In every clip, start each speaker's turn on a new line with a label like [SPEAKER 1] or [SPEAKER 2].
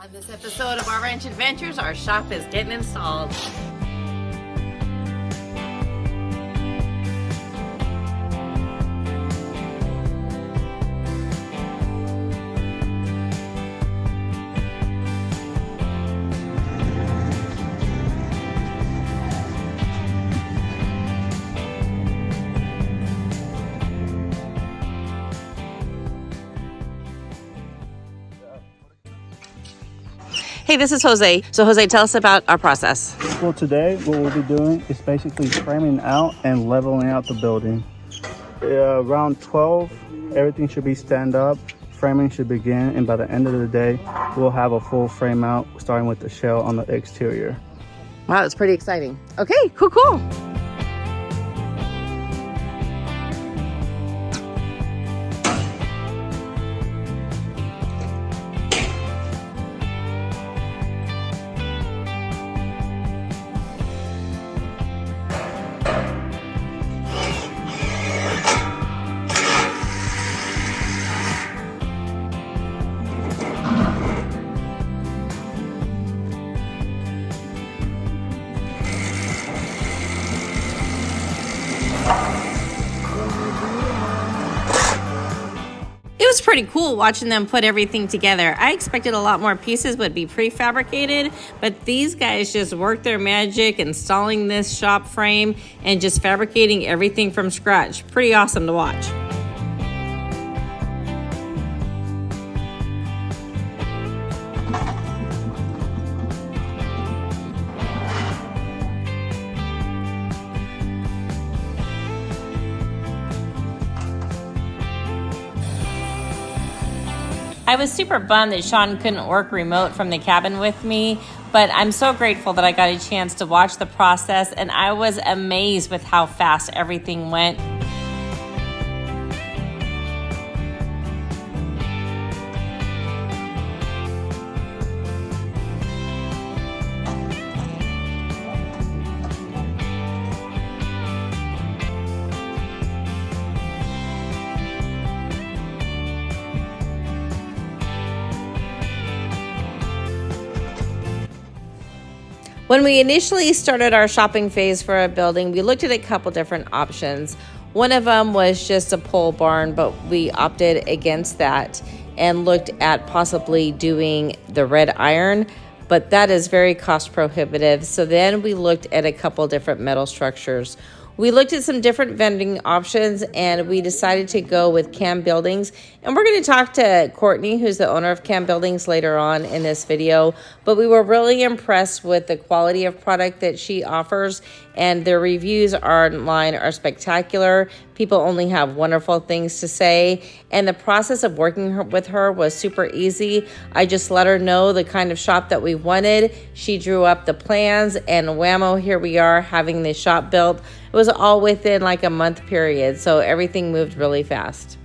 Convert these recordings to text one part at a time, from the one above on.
[SPEAKER 1] On this episode of Our Ranch Adventures, our shop is getting installed. Hey, this is Jose. So Jose, tell us about our process.
[SPEAKER 2] Well, today what we'll be doing is basically framing out and leveling out the building. Around 12, everything should be stand up. Framing should begin, and by the end of the day, we'll have a full frame out, starting with the shell on the exterior.
[SPEAKER 1] Wow, it's pretty exciting. Okay, cool. It was pretty cool watching them put everything together. I expected a lot more pieces would be prefabricated, but these guys just worked their magic installing this shop frame and just fabricating everything from scratch. Pretty awesome to watch. I was super bummed that Sean couldn't work remote from the cabin with me, but I'm so grateful that I got a chance to watch the process, and I was amazed with how fast everything went. When we initially started our shopping phase for a building, we looked at a couple different options. One of them was just a pole barn, but we opted against that and looked at possibly doing the red iron, but that is very cost prohibitive. So then we looked at a couple different metal structures. We looked at some different vending options and we decided to go with Cam Buildings. And we're going to talk to Courtney, who's the owner of Cam Buildings, later on in this video. But we were really impressed with the quality of product that she offers, and their reviews online are spectacular. People only have wonderful things to say, and the process of working with her was super easy. I just let her know the kind of shop that we wanted. She drew up the plans, and whammo, here we are having the shop built. It was all within like a month period, so everything moved really fast.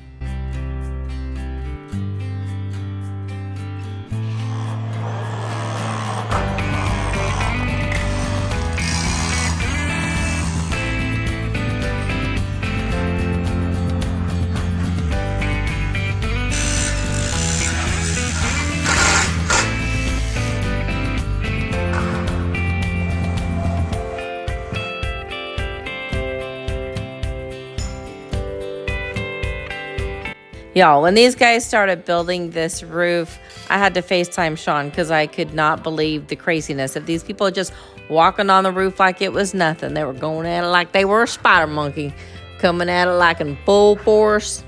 [SPEAKER 1] Y'all, when these guys started building this roof, I had to FaceTime Sean because I could not believe the craziness of these people just walking on the roof like it was nothing. They were going at it like they were a spider monkey, coming at it like in full force,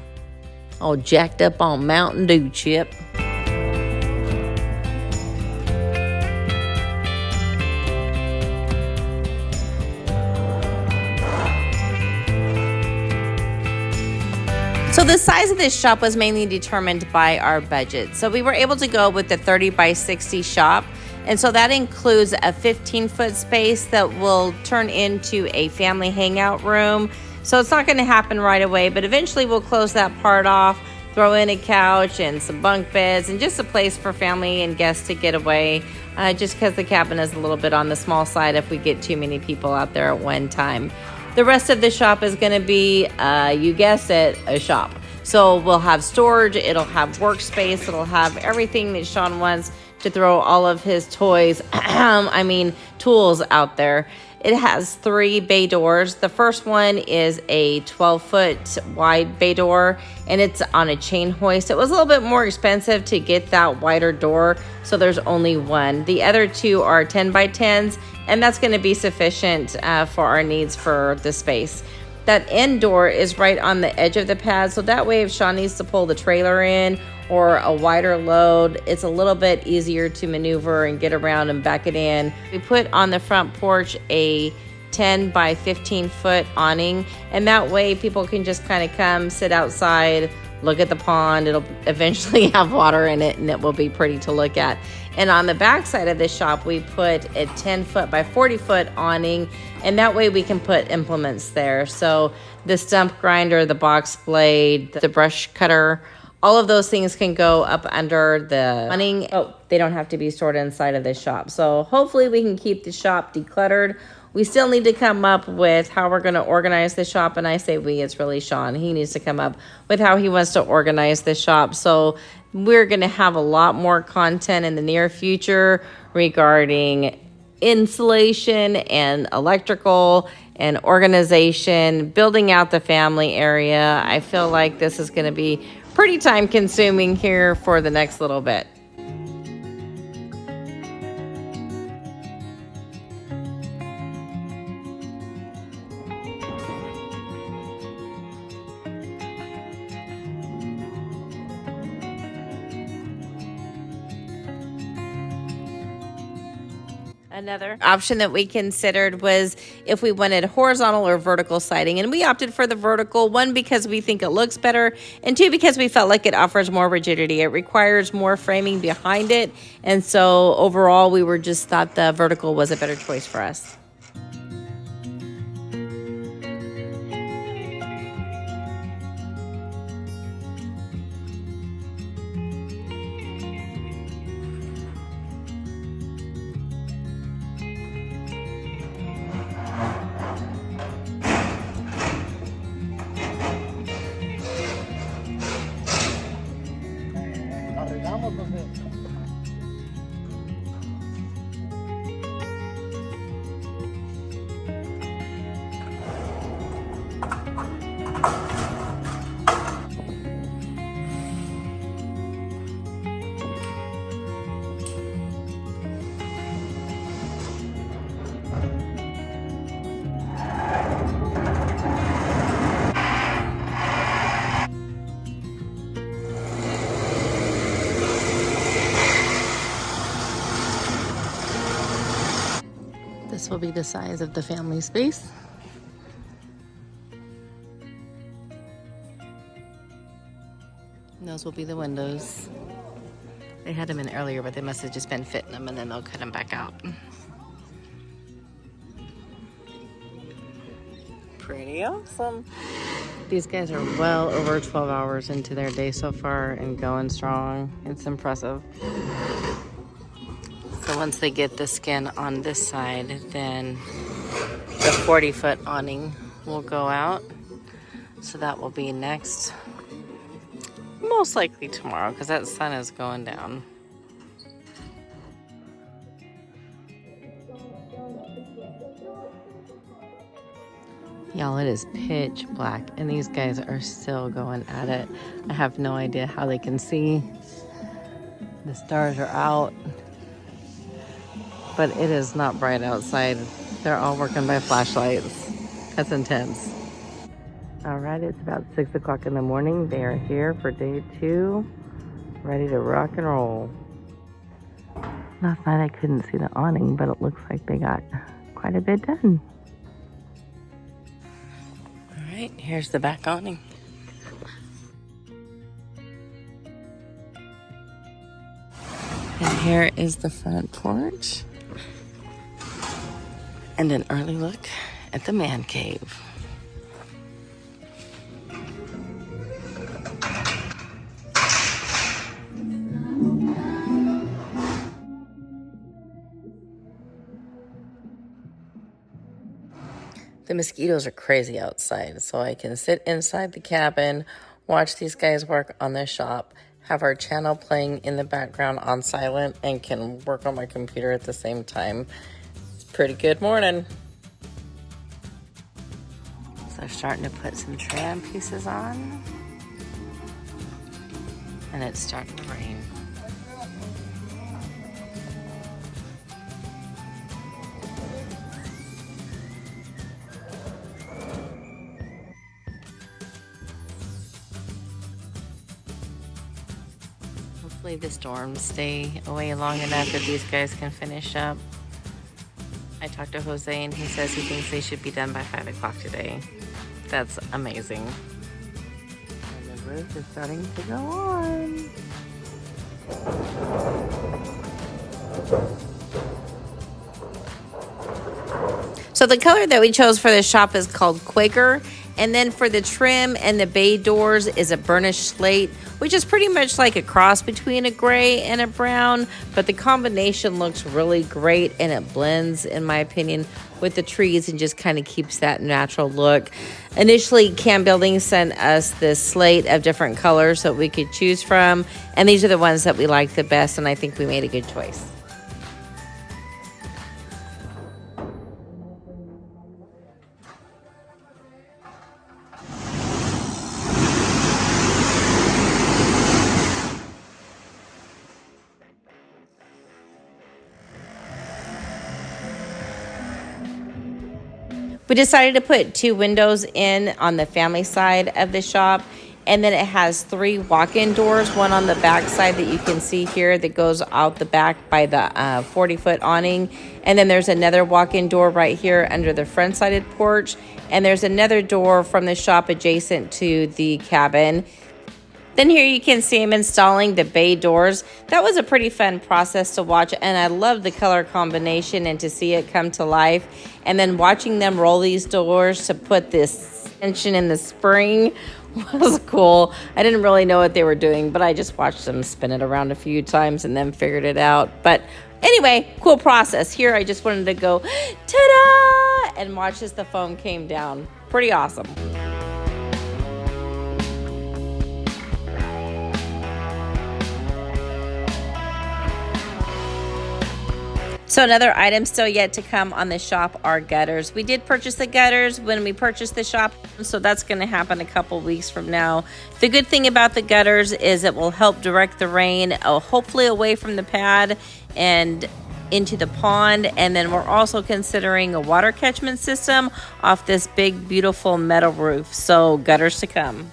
[SPEAKER 1] all jacked up on Mountain Dew chip. So the size of this shop was mainly determined by our budget. So we were able to go with the 30 by 60 shop. And so that includes a 15-foot space that will turn into a family hangout room. So it's not going to happen right away, but eventually we'll close that part off, throw in a couch and some bunk beds and just a place for family and guests to get away, just because the cabin is a little bit on the small side if we get too many people out there at one time. The rest of the shop is going to be, you guessed it, a shop. So we'll have storage, it'll have workspace, it'll have everything that Sean wants to throw all of his toys, tools out there. It has 3 bay doors. The first one is a 12-foot wide bay door, and it's on a chain hoist. It was a little bit more expensive to get that wider door, so there's only one. The other 2 are 10 by 10s, and that's going to be sufficient for our needs for the space. That end door is right on the edge of the pad, so that way if Sean needs to pull the trailer in or a wider load, it's a little bit easier to maneuver and get around and back it in. We put on the front porch a 10 by 15 foot awning, and that way people can just kind of come sit outside, look at the pond. It'll eventually have water in it and it will be pretty to look at. And on the back side of the shop, we put a 10 foot by 40 foot awning, and that way we can put implements there. So the stump grinder, the box blade, the brush cutter, all of those things can go up under the awning. Oh, they don't have to be stored inside of the shop. So hopefully we can keep the shop decluttered. We still need to come up with how we're going to organize the shop. And I say we, it's really Sean. He needs to come up with how he wants to organize the shop. So we're going to have a lot more content in the near future regarding insulation and electrical and organization, building out the family area. I feel like this is going to be pretty time consuming here for the next little bit. Another option that we considered was if we wanted horizontal or vertical siding, and we opted for the vertical, 1 because we think it looks better, and 2 because we felt like it offers more rigidity. It requires more framing behind it, and so overall we were just thought the vertical was a better choice for us. This will be the size of the family space. And those will be the windows. They had them in earlier, but they must have just been fitting them, and then they'll cut them back out. Pretty awesome. These guys are well over 12 hours into their day so far and going strong. It's impressive. So once they get the skin on this side, then the 40-foot awning will go out. So that will be next, most likely tomorrow, because that sun is going down. Y'all, it is pitch black, and these guys are still going at it. I have no idea how they can see. The stars are out, but it is not bright outside. They're all working by flashlights. That's intense. All right, it's about 6 o'clock in the morning. They are here for day 2, ready to rock and roll. Last night I couldn't see the awning, but it looks like they got quite a bit done. All right, here's the back awning. And here is the front porch. And an early look at the man cave. The mosquitoes are crazy outside, so I can sit inside the cabin, watch these guys work on their shop, have our channel playing in the background on silent and can work on my computer at the same time. It's a pretty good morning. So starting to put some trim pieces on, and it's starting to rain. Hopefully the storms stay away long enough that these guys can finish up. I talked to Jose and he says he thinks they should be done by 5 o'clock today. That's amazing. And the roof is starting to go on. So the color that we chose for this shop is called Quaker. And then for the trim and the bay doors is a burnished slate, which is pretty much like a cross between a gray and a brown. But the combination looks really great and it blends, in my opinion, with the trees and just kind of keeps that natural look. Initially, Cam Building sent us this slate of different colors that we could choose from. And these are the ones that we liked the best, and I think we made a good choice. We decided to put 2 windows in on the family side of the shop, and then it has 3 walk-in doors, one on the back side that you can see here that goes out the back by the 40-foot awning, and then there's another walk-in door right here under the front-sided porch, and there's another door from the shop adjacent to the cabin. Then here you can see him installing the bay doors. That was a pretty fun process to watch, and I love the color combination and to see it come to life. And then watching them roll these doors to put this tension in the spring was cool. I didn't really know what they were doing, but I just watched them spin it around a few times and then figured it out. But anyway, cool process. Here I just wanted to go, ta-da, and watch as the foam came down. Pretty awesome. So another item still yet to come on the shop are gutters. We did purchase the gutters when we purchased the shop, so that's going to happen a couple weeks from now. The good thing about the gutters is it will help direct the rain, hopefully away from the pad and into the pond. And then we're also considering a water catchment system off this big, beautiful metal roof. So gutters to come.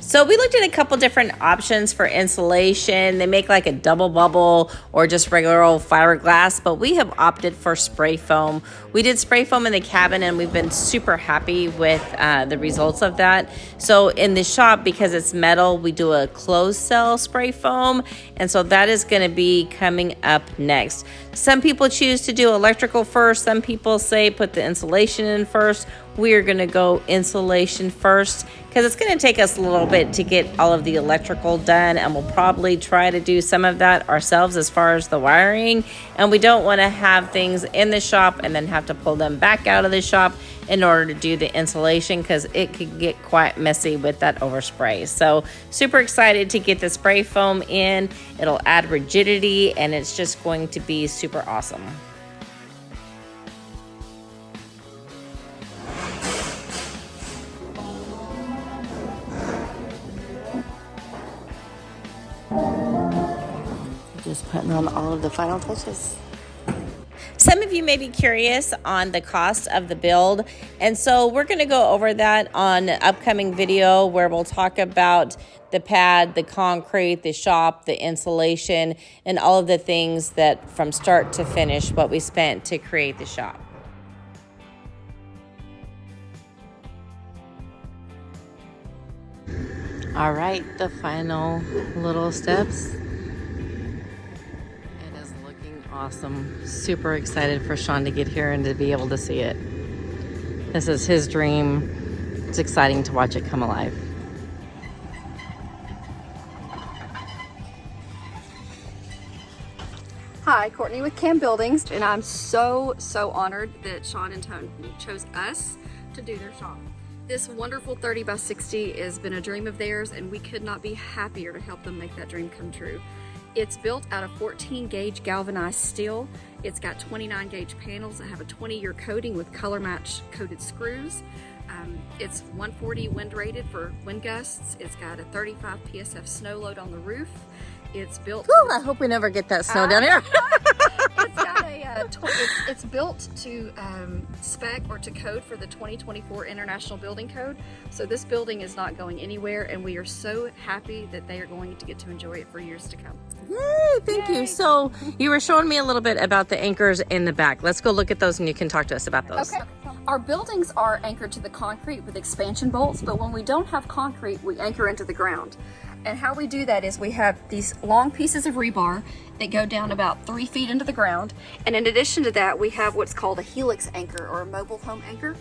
[SPEAKER 1] So we looked at a couple different options for insulation. They make like a double bubble or just regular old fiberglass, but we have opted for spray foam. We did spray foam in the cabin and we've been super happy with the results of that. So in the shop, because it's metal, we do a closed cell spray foam. And so that is gonna be coming up next. Some people choose to do electrical first. Some people say put the insulation in first. We are gonna go insulation first because it's gonna take us a little bit to get all of the electrical done, and we'll probably try to do some of that ourselves as far as the wiring. And we don't wanna have things in the shop and then have to pull them back out of the shop in order to do the insulation because it could get quite messy with that overspray. So super excited to get the spray foam in. It'll add rigidity and it's just going to be super awesome. Just putting on all of the final touches. Some of you may be curious on the cost of the build, and so we're going to go over that on an upcoming video where we'll talk about the pad, the concrete, the shop, the insulation, and all of the things that from start to finish what we spent to create the shop. All right, the final little steps. awesome. Super excited for Sean to get here and to be able to see it. This is his dream. It's exciting to watch it come alive.
[SPEAKER 3] Hi, Courtney with Cam Buildings, and I'm so honored that Sean and Tone chose us to do their shop. This wonderful 30 by 60 has been a dream of theirs, and we could not be happier to help them make that dream come true. It's built out of 14 gauge galvanized steel. It's got 29 gauge panels that have a 20-year coating with color match coated screws. It's 140 wind rated for wind gusts. It's got a 35 PSF snow load on the roof. It's built.
[SPEAKER 1] Ooh, I hope we never get that snow down here.
[SPEAKER 3] It's got it's built to spec or to code for the 2024 International Building Code. So this building is not going anywhere, and we are so happy that they are going to get to enjoy it for years to come.
[SPEAKER 1] Yay, thank you. So you were showing me a little bit about the anchors in the back. Let's go look at those and you can talk to us about those.
[SPEAKER 3] Okay. Our buildings are anchored to the concrete with expansion bolts, but when we don't have concrete, we anchor into the ground. And how we do that is we have these long pieces of rebar that go down about 3 feet into the ground. And in addition to that, we have what's called a helix anchor or a mobile home anchor.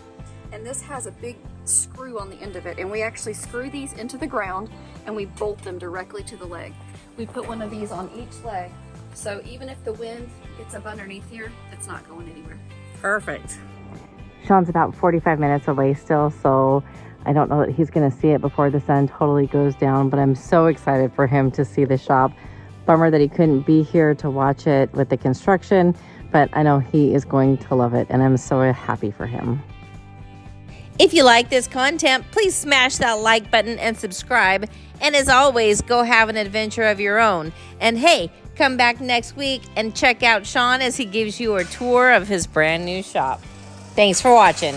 [SPEAKER 3] And this has a big screw on the end of it. And we actually screw these into the ground and we bolt them directly to the leg. We put one of these on each leg. So even if the wind gets up underneath here, it's not going anywhere.
[SPEAKER 1] Perfect. Sean's about 45 minutes away still, so I don't know that he's going to see it before the sun totally goes down, but I'm so excited for him to see the shop. Bummer that he couldn't be here to watch it with the construction, but I know he is going to love it, and I'm so happy for him. If you like this content, please smash that like button and subscribe. And as always, go have an adventure of your own. And hey, come back next week and check out Sean as he gives you a tour of his brand new shop. Thanks for watching.